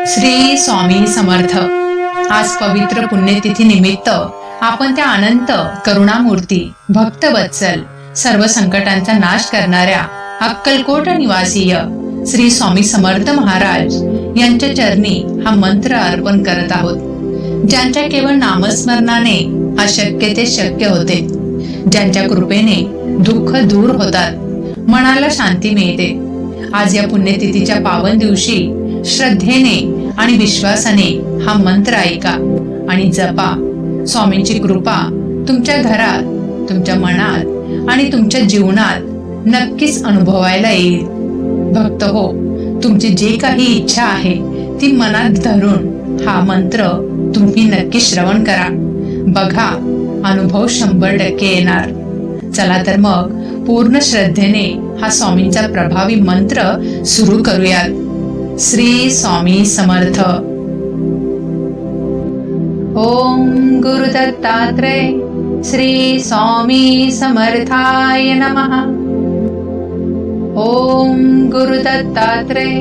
श्री स्वामी समर्थ. आज पवित्र पुण्यतिथी निमित्त आपण त्या अनंत करुणामूर्ती, भक्तवत्सल, सर्व संकटांचा नाश करणाऱ्या अक्कलकोट निवासीय श्री स्वामी समर्थ महाराज यांच्या चरणी हा मंत्र अर्पण करत आहोत. ज्यांच्या केवळ नामस्मरणाने अशक्य ते शक्य होते, ज्यांच्या कृपेने दुःख दूर होतात, मनाला शांती मिळते. आज या पुण्यतिथीच्या पावन दिवशी श्रद्धेने आणि विश्वासाने हा मंत्र ऐका आणि जपा. स्वामींची कृपा तुमच्या घरात, तुमच्या मनात आणि तुमच्या जीवनात नक्कीच अनुभवायला येईल. भक्त हो, तुमची जे काही इच्छा आहे ती मनात धरून हा मंत्र तुम्ही नक्की श्रवण करा. बघा, अनुभव 100% येणार. चला तर मग पूर्ण श्रद्धेने हा स्वामींचा प्रभावी मंत्र सुरू करूयात. श्री स्वामी समर्थ. ओम गुरु दत्तात्रेय श्री स्वामी समर्थाय नमः. ओम गुरु दत्तात्रेय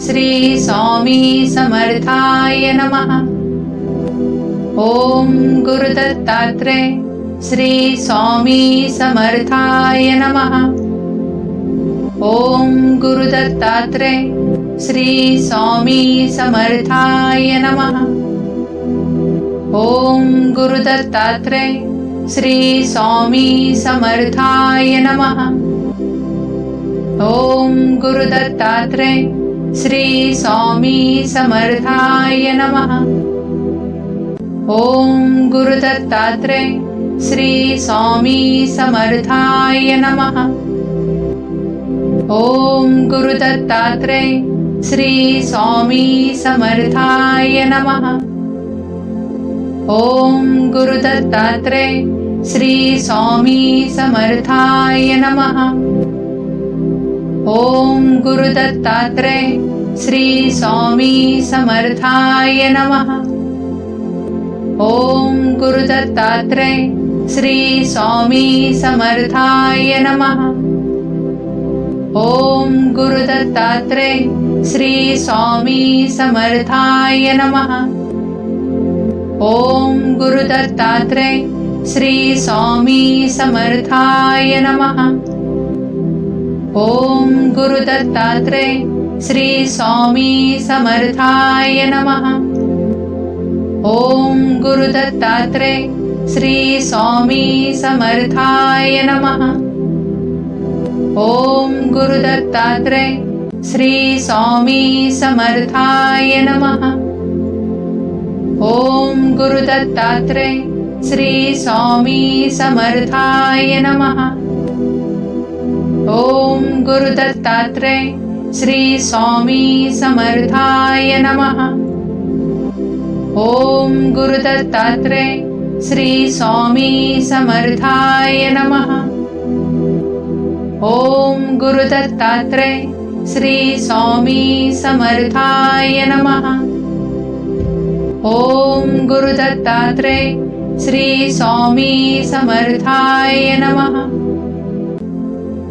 श्री स्वामी समर्थाय नमः. ओम गुरु दत्तात्रेय श्री स्वामी समर्थाय नमः. ओम गुरु दत्तात्रेय श्री स्वामी समर्थाय नमः. ओम गुरु दत्तात्रेय श्री स्वामी समर्थाय नमः. ओम गुरु दत्तात्रेय श्री स्वामी समर्थाय नमः. ओम गुरु दत्तात्रेय श्री स्वामी समर्थाय नमः. ओम गुरु दत्तात्रेय श्री स्वामी समर्थाय नमः. ओम गुरु दत्तात्रेय श्री स्वामी समर्थाय नमः. ओम गुरु दत्तात्रेय श्री स्वामी समर्थाय नमः. ओम गुरु दत्तात्रेय श्री स्वामी समर्थाय नमः. ओम गुरु दत्तात्रेय श्री स्वामी समर्थाय नमः. ओम गुरु दत्तात्रेय श्री स्वामी समर्थाय नमः. ओम गुरु दत्तात्रेय श्री स्वामी समर्थाय नमः. ओम गुरु दत्तात्रेय श्री स्वामी समर्थाय नमः. ओम गुरु दत्तात्रेय श्री स्वामी समर्थाय नमः. ओम गुरु दत्तात्रेय श्री स्वामी समर्थाय नमः. ओम गुरु दत्तात्रेय श्री स्वामी समर्थाय नमः. ओम गुरु दत्तात्रेय श्री स्वामी समर्थाय नमः. ओम गुरु दत्तात्रेय श्री स्वामी समर्थाय नमः. ओम गुरु दत्तात्रेय श्री स्वामी समर्थाय नमः.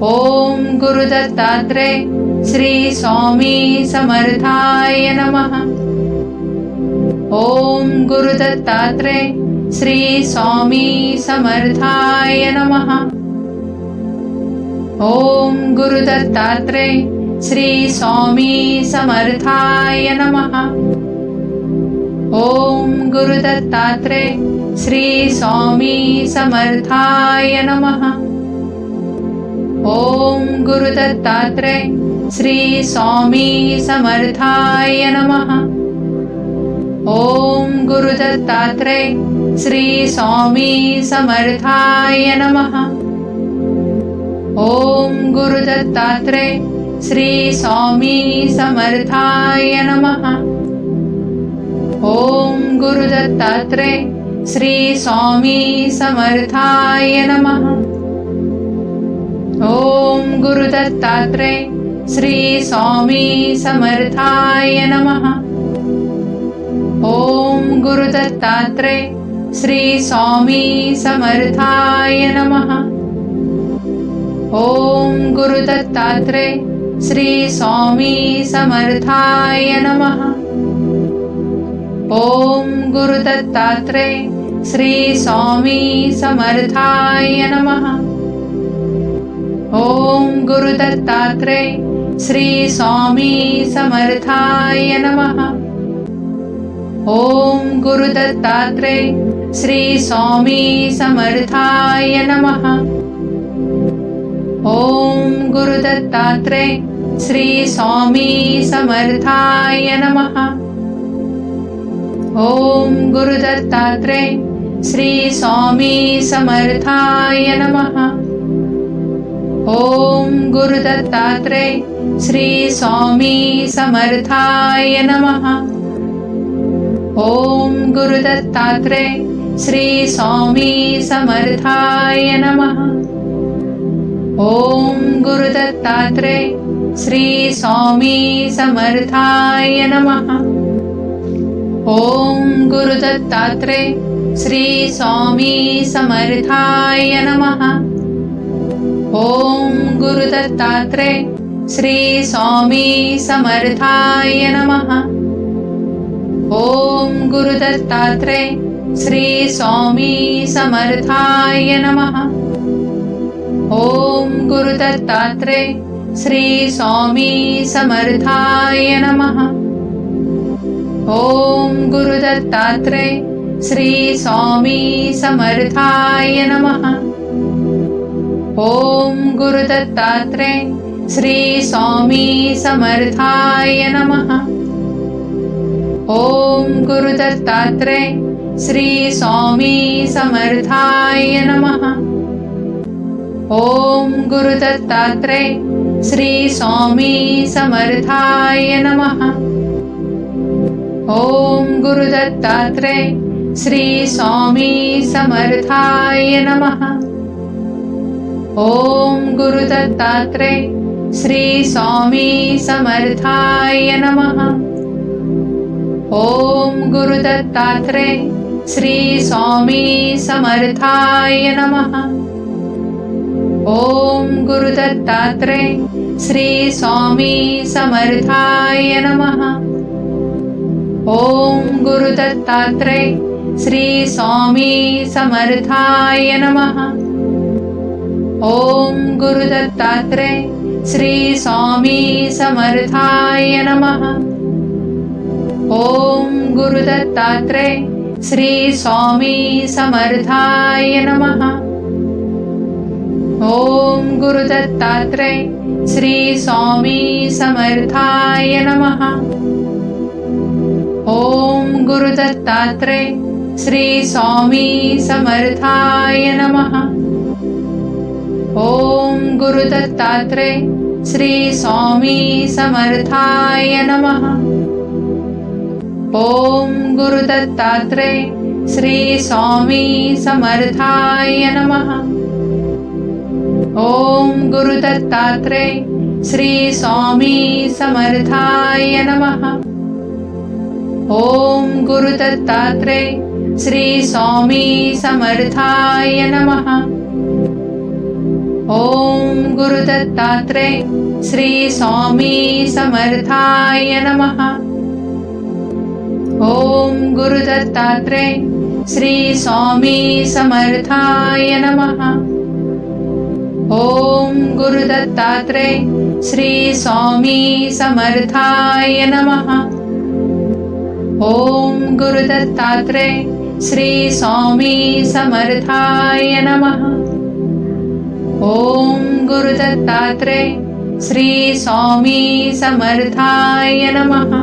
ओम गुरु दत्तात्रेय श्री स्वामी समर्थाय नमः. ओम गुरु दत्तात्रेय श्री स्वामी समर्थाय नमः. ओम गुरु दत्तात्रेय श्री स्वामी समर्थाय नमः. ओम गुरु दत्तात्रेय श्री स्वामी समर्थाय नमः. ओम गुरु दत्तात्रेय श्री स्वामी समर्थाय नमः. ओम गुरु दत्तात्रेय श्री स्वामी समर्थाय नमः. ओम गुरु दत्तात्रेय श्री स्वामी समर्थाय नमः. ओम गुरु दत्तात्रेय श्री स्वामी समर्थाय नमः. ओम गुरु दत्तात्रेय श्री स्वामी समर्थाय नमः. ओम गुरु दत्तात्रेय श्री स्वामी समर्थाय नमः. ओम गुरु दत्तात्रेय श्री स्वामी समर्थाय नमः. ओम गुरु दत्तात्रेय श्री स्वामी समर्थाय नमः। ओम गुरु दत्तात्रेय श्री स्वामी समर्थाय नमः। ओम गुरु दत्तात्रेय श्री स्वामी समर्थाय नमः। ओम गुरु दत्तात्रेय श्री स्वामी समर्थाय नमः। ओम गुरु दत्तात्रेय श्री स्वामी समर्थाय नमः। ओम गुरु दत्तात्रेय श्री स्वामी समर्थाय नमः। ओम गुरु दत्तात्रेय श्री स्वामी समर्थाय नमः। ओम गुरु दत्तात्रेय श्री स्वामी समर्थाय नमः। ओम गुरु दत्तात्रेय श्री स्वामी समर्थाय नमः। ओम गुरु दत्तात्रेय श्री स्वामी समर्थाय नमः। ओम गुरु दत्तात्रेय श्री स्वामी समर्थाय नमः। ओम गुरु दत्तात्रेय श्री स्वामी समर्थाय नमः। ओम गुरु दत्तात्रेय श्री स्वामी समर्थाय नमः। ओम गुरु दत्तात्रेय श्री स्वामी समर्थाय नमः। ओम गुरु दत्तात्रेय श्री स्वामी समर्थाय नमः। ओम गुरु दत्तात्रेय श्री स्वामी समर्थाय नमः। ओम गुरु दत्तात्रेय श्री स्वामी समर्थाय नमः। ओम गुरु दत्तात्रेय श्री स्वामी समर्थाय नमः। ओम गुरु दत्तात्रेय श्री स्वामी समर्थाय नमः। ओम गुरु दत्तात्रेय श्री स्वामी समर्थाय नमः। ओम गुरु दत्तात्रेय श्री स्वामी समर्थाय नमः। ओम गुरु दत्तात्रेय श्री स्वामी समर्थाय नमः। ओम गुरु दत्तात्रेय श्री स्वामी समर्थाय नमः। ओम गुरु दत्तात्रेय श्री स्वामी समर्थाय नमः। ओम गुरु दत्तात्रेय श्री स्वामी समर्थाय नमः। ओम गुरु दत्तात्रेय श्री स्वामी समर्थाय नमः। ओम गुरु दत्तात्रेय श्री स्वामी समर्थाय नमः। ओम गुरु दत्तात्रेय श्री स्वामी समर्थाय नमः। ओम गुरु दत्तात्रेय श्री स्वामी समर्थाय नमः। ओम गुरु दत्तात्रेय श्री स्वामी समर्थाय नमः। ओम गुरु दत्तात्रेय श्री स्वामी समर्थाय नमः। ओम गुरु दत्तात्रेय श्री स्वामी समर्थाय नमः। ओम गुरु दत्तात्रेय श्री स्वामी समर्थाय नमः। ओम गुरु दत्तात्रेय श्री स्वामी समर्थाय नमः।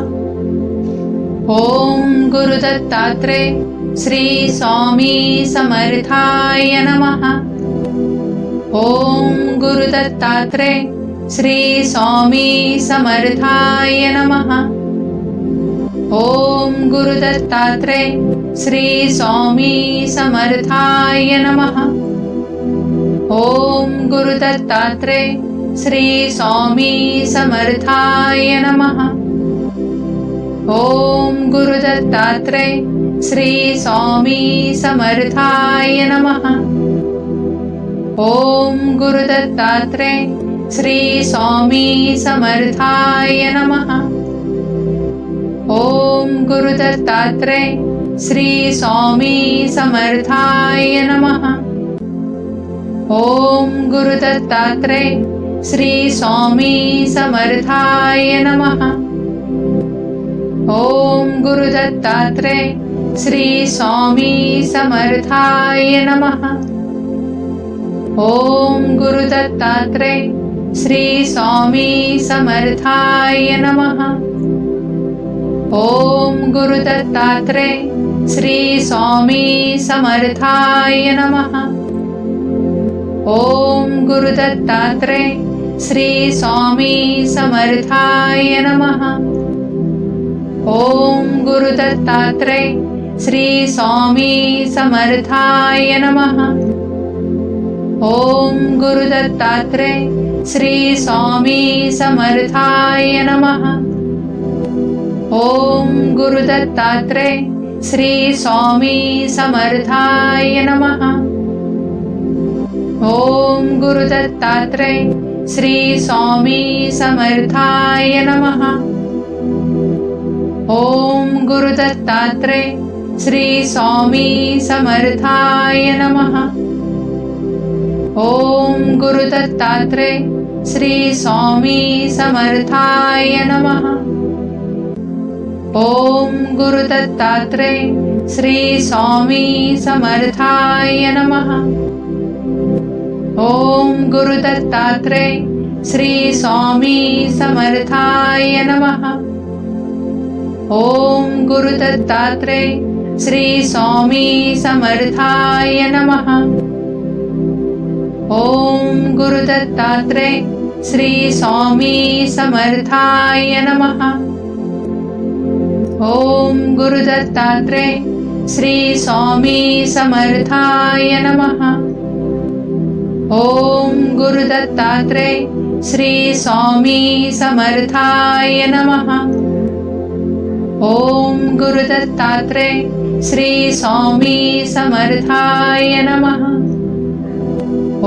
ओम गुरु दत्तात्रेय श्री स्वामी समर्थाय नमः। ओम गुरु दत्तात्रेय श्री स्वामी समर्थाय नमः। ओम गुरु दत्तात्रेय श्री स्वामी समर्थाय नमः। ओम गुरु दत्तात्रेय श्री स्वामी समर्थाय नमः। ओम गुरु दत्तात्रेय श्री स्वामी समर्थाय नमः। ओम गुरु दत्तात्रेय श्री स्वामी समर्थाय नमः। ओम ओम गुरु दत्तात्रेय श्री स्वामी समर्थाय नमः। ओम गुरु दत्तात्रेय श्री स्वामी समर्थाय नमः। ओम गुरु दत्तात्रेय श्री स्वामी समर्थाय नमः। ओम गुरु दत्तात्रेय श्री स्वामी समर्थाय नमः। ओम गुरु दत्तात्रेय श्री स्वामी समर्थाय नमः। ओम गुरु दत्तात्रेय श्री स्वामी समर्थाय नमः। ओम गुरु दत्तात्रेय श्री स्वामी समर्थाय नमः। ओम गुरु दत्तात्रेय श्री स्वामी समर्थाय नमः। ओम गुरु दत्तात्रेय श्री स्वामी समर्थाय नमः। ओम गुरु दत्तात्रेय श्री स्वामी समर्थाय नमः। ओम गुरु दत्तात्रेय श्री स्वामी समर्थाय नमः। ओम गुरु दत्तात्रेय श्री स्वामी समर्थाय नमः। ओम गुरु दत्तात्रेय श्री स्वामी समर्थाय नमः। ओम गुरु दत्तात्रेय श्री स्वामी समर्थाय नमः। ओम गुरु दत्तात्रेय श्री स्वामी समर्थाय नमः। ओम गुरु दत्तात्रेय श्री स्वामी समर्थाय नमः। ओम गुरु दत्तात्रेय श्री स्वामी समर्थाय नमः। ओम गुरु दत्तात्रेय श्री स्वामी समर्थाय नमः। ओम गुरु दत्तात्रेय श्री स्वामी समर्थाय नमः।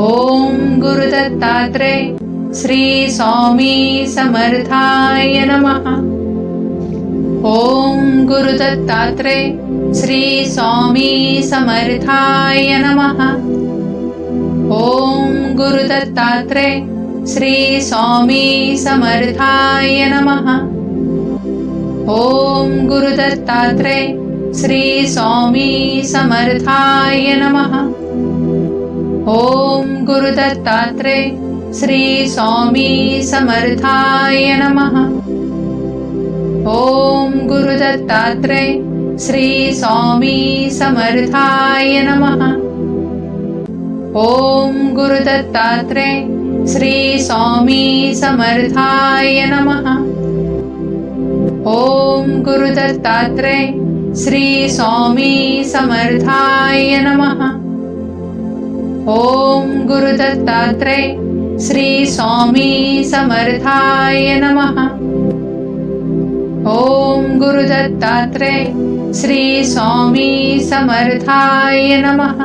ओम गुरु दत्तात्रेय श्री स्वामी समर्थाय नमः। ओम गुरु दत्तात्रेय श्री स्वामी समर्थाय नमः। ओम गुरु दत्तात्रेय श्री स्वामी समर्थाय नमः। ओम गुरु दत्तात्रेय श्री स्वामी समर्थाय नमः। ओम गुरु दत्तात्रेय श्री स्वामी समर्थाय नमः। ओम गुरु दत्तात्रेय श्री स्वामी समर्थाय नमः। ओम गुरु दत्तात्रेय श्री स्वामी समर्थाय नमः। ओम गुरु दत्तात्रेय श्री स्वामी समर्थाय नमः। ओम गुरु दत्तात्रेय श्री स्वामी समर्थाय नमः। ओम गुरु दत्तात्रेय श्री स्वामी समर्थाय नमः।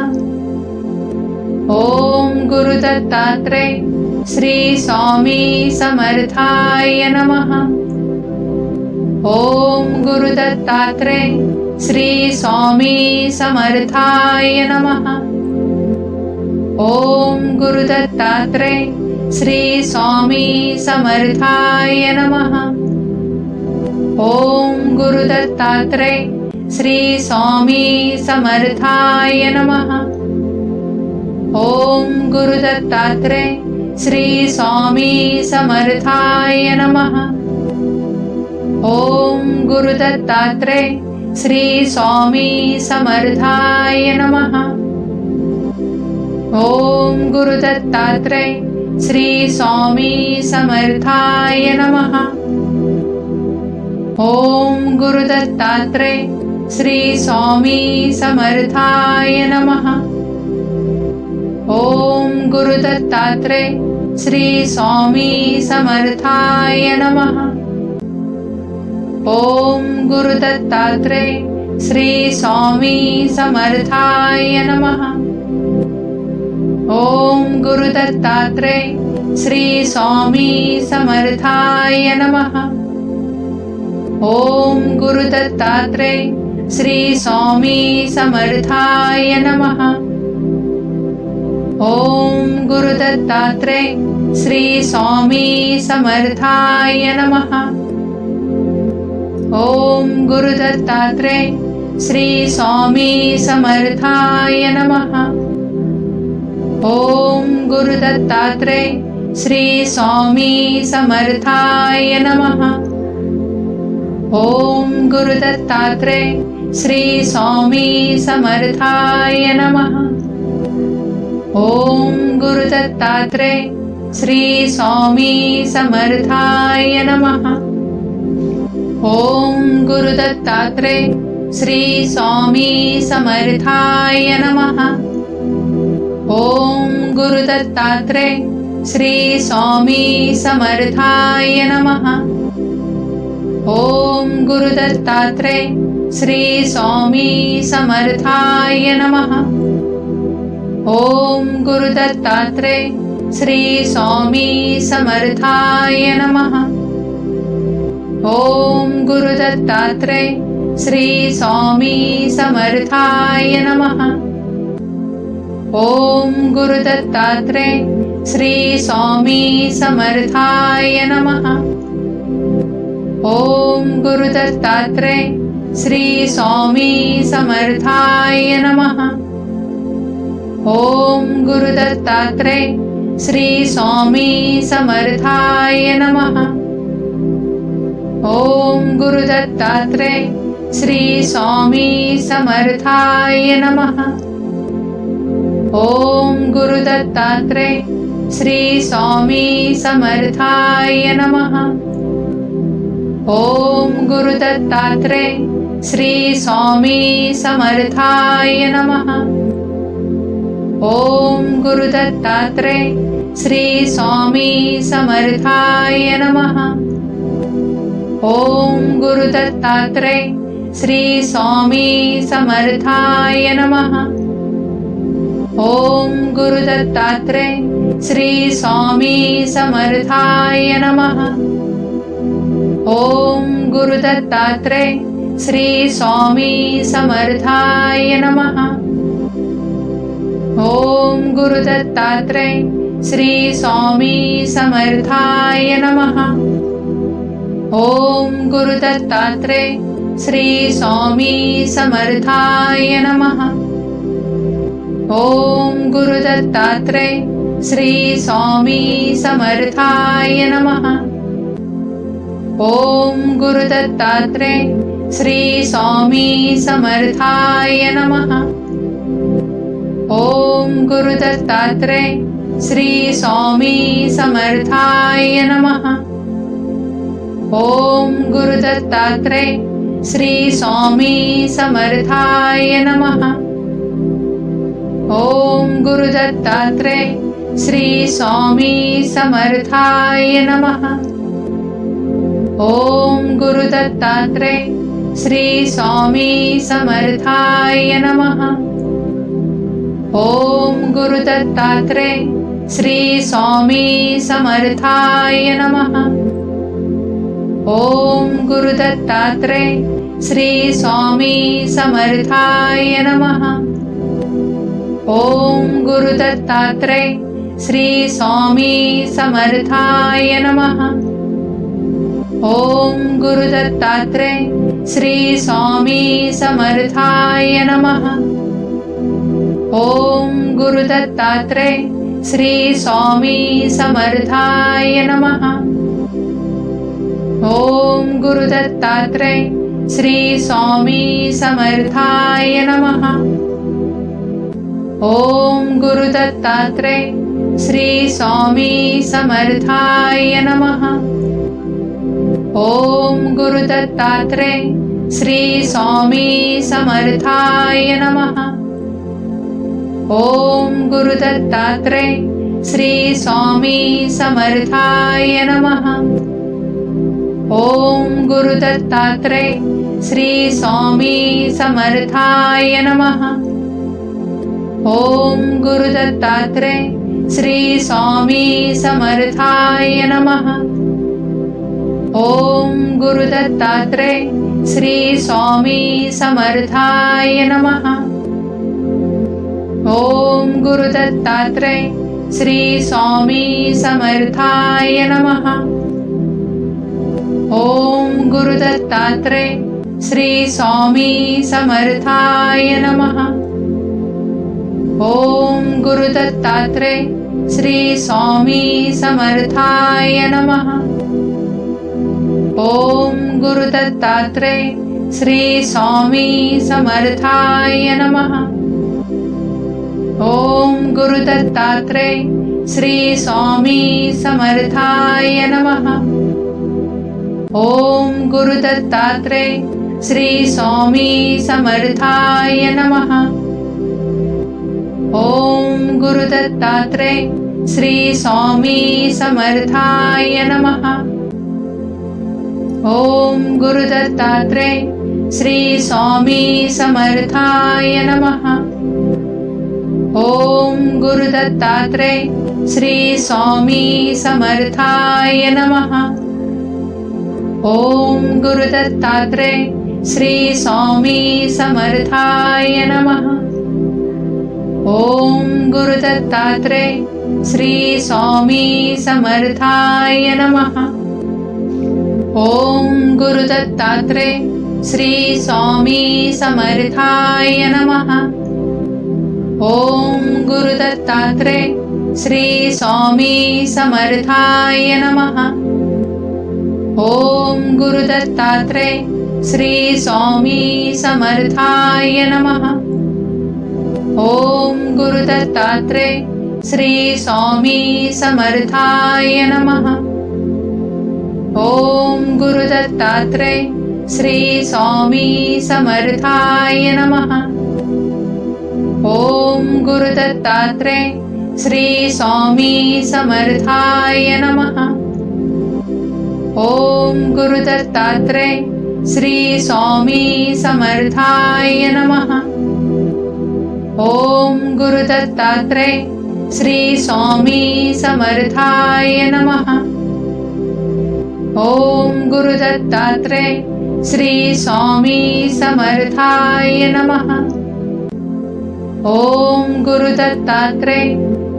ओम गुरु दत्तात्रेय श्री स्वामी समर्थाय नमः। ओम गुरु दत्तात्रेय श्री स्वामी समर्थाय नमः। ओम गुरु दत्तात्रेय श्री स्वामी समर्थाय नमः। ओम गुरु दत्तात्रेय श्री स्वामी समर्थाय नमः। ओम गुरु दत्तात्रेय श्री स्वामी समर्थाय नमः। ओम गुरु दत्तात्रेय श्री स्वामी समर्थाय नमः। ओम गुरु दत्तात्रेय श्री स्वामी समर्थाय नमः। ओम गुरु दत्तात्रेय श्री स्वामी समर्थाय नमः। ओम गुरु दत्तात्रेय श्री स्वामी समर्थाय नमः। ओम गुरु दत्तात्रेय श्री स्वामी समर्थाय नमः। ओम गुरु दत्तात्रेय श्री स्वामी समर्थाय नमः। ओम गुरु दत्तात्रेय श्री स्वामी समर्थाय नमः। ओम गुरु दत्तात्रेय श्री स्वामी समर्थाय नमः। ओम गुरु दत्तात्रेय श्री स्वामी समर्थाय नमः। ओम गुरु दत्तात्रेय श्री स्वामी समर्थाय नमः। ओम गुरु दत्तात्रेय श्री स्वामी समर्थाय नमः। ओम गुरु दत्तात्रेय श्री स्वामी समर्थाय नमः। ओम गुरु दत्तात्रेय श्री स्वामी समर्थाय नमः। ओम गुरु दत्तात्रेय श्री स्वामी समर्थाय नमः। ओम गुरु दत्तात्रेय श्री स्वामी समर्थाय नमः। ओम गुरु दत्तात्रेय श्री स्वामी समर्थाय नमः। ओम गुरु दत्तात्रेय श्री स्वामी समर्थाय नमः। ओम गुरु दत्तात्रेय श्री स्वामी समर्थाय नमः। ओम गुरु दत्तात्रेय श्री स्वामी समर्थाय नमः। ओम गुरु दत्तात्रेय श्री स्वामी समर्थाय नमः। ओम गुरु दत्तात्रेय श्री स्वामी समर्थाय नमः। ओम गुरु दत्तात्रेय श्री स्वामी समर्थाय नमः। ओम गुरु दत्तात्रेय श्री स्वामी समर्थाय नमः। ओम गुरु दत्तात्रेय श्री स्वामी समर्थाय नमः। ओम गुरु दत्तात्रेय श्री स्वामी समर्थाय नमः। ओम गुरु दत्तात्रेय श्री स्वामी समर्थाय नमः। ओम गुरु दत्तात्रेय श्री स्वामी समर्थाय नमः। ओम गुरु दत्तात्रेय श्री स्वामी समर्थाय नमः। ओम गुरु दत्तात्रेय श्री स्वामी समर्थाय नमः। ओम गुरु दत्तात्रेय श्री स्वामी समर्थाय नमः। ओम गुरु दत्तात्रेय श्री स्वामी समर्थाय नमः। ओम गुरु दत्तात्रेय श्री स्वामी समर्थाय नमः। ओम गुरु दत्तात्रेय श्री स्वामी समर्थाय नमः। ओम गुरु दत्तात्रेय श्री स्वामी समर्थाय नमः। ओम गुरु दत्तात्रेय श्री स्वामी समर्थाय नमः। ओम गुरु दत्तात्रेय श्री स्वामी समर्थाय नमः। ओम गुरु दत्तात्रेय श्री स्वामी समर्थाय नमः। ओम गुरु दत्तात्रेय श्री स्वामी समर्थाय नमः। ओम गुरु दत्तात्रेय श्री स्वामी समर्थाय नमः। ओम गुरु दत्तात्रेय श्री स्वामी समर्थाय नमः। ओम गुरु दत्तात्रेय श्री स्वामी समर्थाय नमः। ओम गुरु दत्तात्रेय श्री स्वामी समर्थाय नमः। ओम गुरु दत्तात्रेय श्री स्वामी समर्थाय नमः। ओम गुरु दत्तात्रेय श्री स्वामी समर्थाय नमः। ओम गुरु दत्तात्रेय श्री स्वामी समर्थाय नमः। ओम गुरु दत्तात्रेय श्री स्वामी समर्थाय नमः। ओम गुरु दत्तात्रेय श्री स्वामी समर्थाय नमः। ओम गुरु दत्तात्रेय श्री स्वामी समर्थाय नमः। ओम गुरु दत्तात्रेय श्री स्वामी समर्थाय नमः। ओम गुरु दत्तात्रेय श्री स्वामी समर्थाय नमः। ओम गुरु दत्तात्रेय श्री स्वामी समर्थाय नमः। ओम गुरु दत्तात्रेय श्री स्वामी समर्थाय नमः। ओम गुरु दत्तात्रेय श्री स्वामी समर्थाय नमः। ओम गुरु दत्तात्रेय श्री स्वामी समर्थाय नमः। ओम गुरु दत्तात्रेय श्री स्वामी समर्थाय नमः। ओम गुरु दत्तात्रेय श्री स्वामी समर्थाय नमः। ओम गुरु दत्तात्रेय श्री स्वामी समर्थाय नमः। ओम गुरु दत्तात्रेय श्री स्वामी समर्थाय नमः। ओम गुरु दत्तात्रेय श्री स्वामी समर्थाय नमः। ओम गुरु दत्तात्रेय श्री स्वामी समर्थाय नमः। ओम गुरु दत्तात्रेय श्री स्वामी समर्थाय नमः। ओम गुरु दत्तात्रेय श्री स्वामी समर्थाय नमः। ओम गुरु दत्तात्रेय श्री स्वामी समर्थाय नमः। ओम गुरु दत्तात्रेय श्री स्वामी समर्थाय नमः। ओम गुरु दत्तात्रेय श्री स्वामी समर्थाय नमः। ओम गुरु दत्तात्रेय श्री स्वामी समर्थाय नमः। ओम गुरु दत्तात्रेय श्री स्वामी समर्थाय नमः। ओम गुरु दत्तात्रेय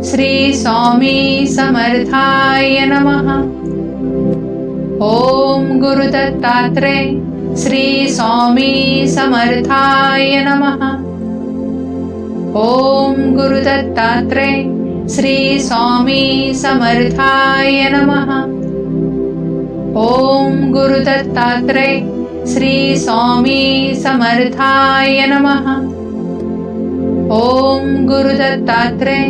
श्री स्वामी समर्थाय नमः। ओम गुरु दत्तात्रेय श्री स्वामी समर्थाय नमः। ओम गुरु दत्तात्रेय श्री स्वामी समर्थाय नमः। ओम गुरु दत्तात्रेय श्री स्वामी समर्थाय नमः। ओम गुरु दत्तात्रेय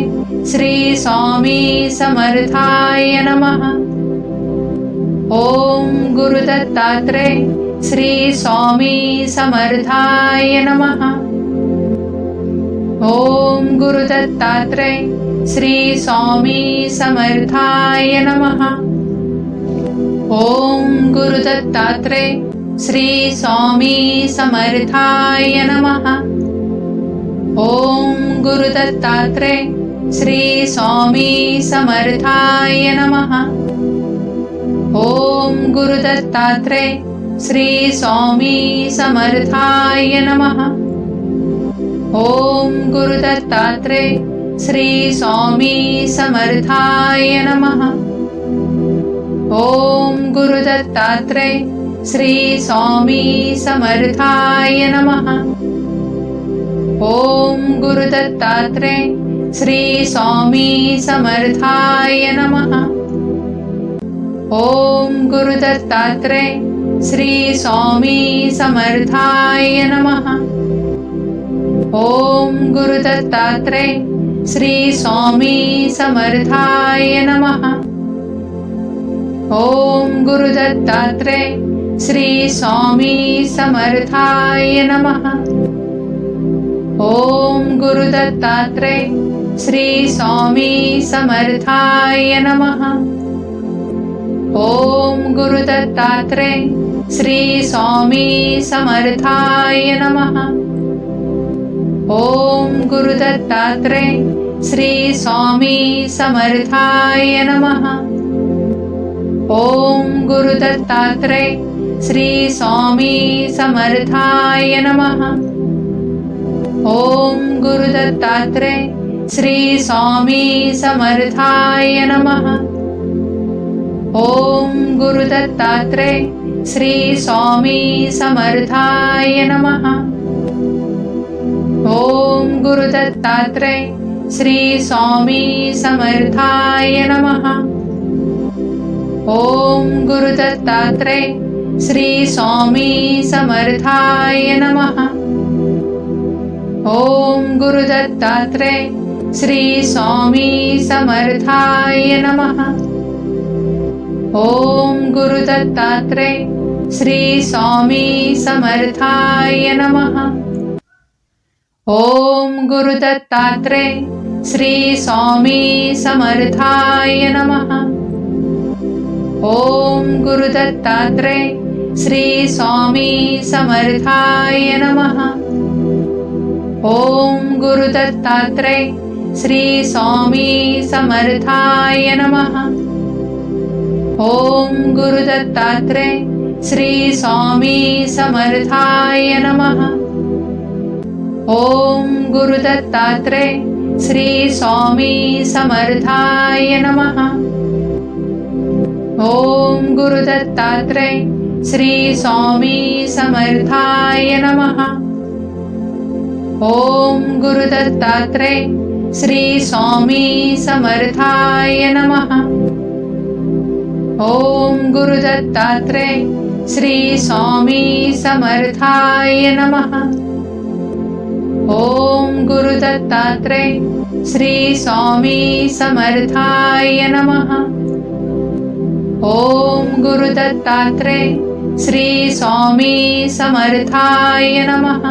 श्री स्वामी समर्थाय नमः। ओम गुरु दत्तात्रेय श्री स्वामी समर्थाय नमः। ओम गुरु दत्तात्रेय श्री स्वामी समर्थाय नमः। ओम गुरु दत्तात्रेय श्री स्वामी समर्थाय नमः। ओम गुरु दत्तात्रेय श्री स्वामी समर्थाय नमः। ओम गुरु दत्तात्रेय श्री स्वामी समर्थाय नमः। ओम गुरु दत्तात्रेय श्री स्वामी समर्थाय नमः। ओम गुरु दत्तात्रेय श्री स्वामी समर्थाय नमः। ओम गुरु दत्तात्रेय श्री स्वामी समर्थाय नमः। ओम गुरु दत्तात्रेय श्री स्वामी समर्थाय नमः। ओम गुरु दत्तात्रेय श्री स्वामी समर्थाय नमः। ओम गुरु दत्तात्रेय श्री स्वामी समर्थाय नमः। ओम गुरु दत्तात्रेय श्री स्वामी समर्थाय नमः। ओम गुरु दत्तात्रेय श्री स्वामी समर्थाय नमः। ओम गुरु दत्तात्रेय श्री स्वामी समर्थाय नमः। ओम गुरु दत्तात्रेय श्री स्वामी समर्थाय नमः। ओम गुरु दत्तात्रेय श्री स्वामी समर्थाय नमः। ओम गुरु दत्तात्रेय श्री स्वामी समर्थाय नमः। ओम गुरु दत्तात्रेय श्री स्वामी समर्थाय नमः। ओम गुरु दत्तात्रेय श्री स्वामी समर्थाय नमः। ओम गुरु दत्तात्रेय श्री स्वामी समर्थाय नमः। ओम गुरु दत्तात्रेय श्री स्वामी समर्थाय नमः। ओम गुरु दत्तात्रेय श्री स्वामी समर्थाय नमः। ओम गुरु दत्तात्रेय श्री स्वामी समर्थाय नमः। ओम गुरु दत्तात्रेय श्री स्वामी समर्थाय नमः। ओम गुरु दत्तात्रेय श्री स्वामी समर्थाय नमः। ओम गुरु दत्तात्रेय श्री स्वामी समर्थाय नमः। ओम गुरु दत्तात्रेय श्री स्वामी समर्थाय नमः। ओम गुरु दत्तात्रेय श्री स्वामी समर्थाय नमः। ओम गुरु दत्तात्रेय श्री स्वामी समर्थाय नमः। ओम गुरु दत्तात्रेय श्री स्वामी समर्थाय नमः। ओम गुरु दत्तात्रेय श्री स्वामी समर्थाय नमः।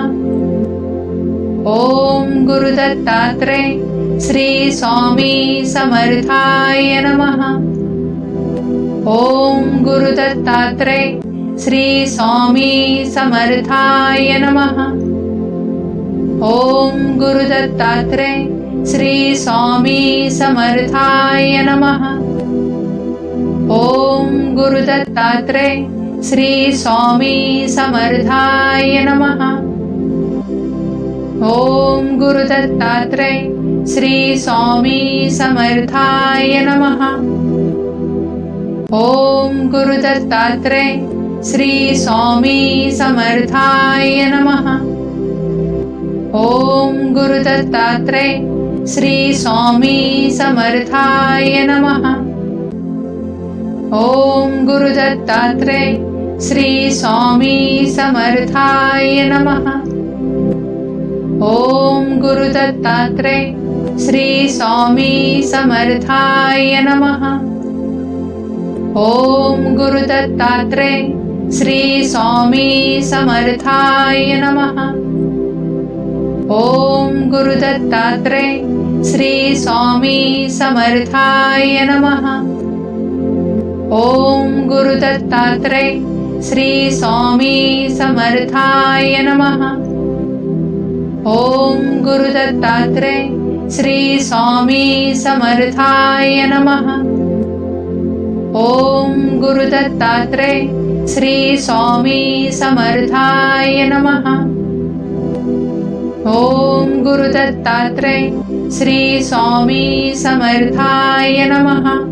ओम गुरु दत्तात्रेय श्री स्वामी समर्थाय नमः। ओम गुरु दत्तात्रेय श्री स्वामी समर्थाय नमः। ओम गुरु दत्तात्रेय श्री स्वामी समर्थाय नमः। ओम गुरु दत्तात्रेय श्री स्वामी समर्थाय नमः। ओम गुरु दत्तात्रेय श्री स्वामी समर्थाय नमः। ओम गुरु दत्तात्रेय श्री स्वामी समर्थाय नमः। ओम गुरु दत्तात्रेय श्री स्वामी समर्थाय नमः। ओम गुरु दत्तात्रेय श्री स्वामी समर्थाय नमः। ओम गुरु दत्तात्रेय श्री स्वामी समर्थाय नमः। ओम गुरु दत्तात्रेय श्री स्वामी समर्थाय नमः। ओम गुरु दत्तात्रेय श्री स्वामी समर्थाय नमः। ओम गुरु दत्तात्रेय श्री स्वामी समर्थाय नमः। ओम गुरु दत्तात्रेय श्री स्वामी समर्थाय नमः। ओम गुरु दत्तात्रेय श्री स्वामी समर्थाय नमः। ओम गुरु दत्तात्रेय श्री स्वामी समर्थाय नमः।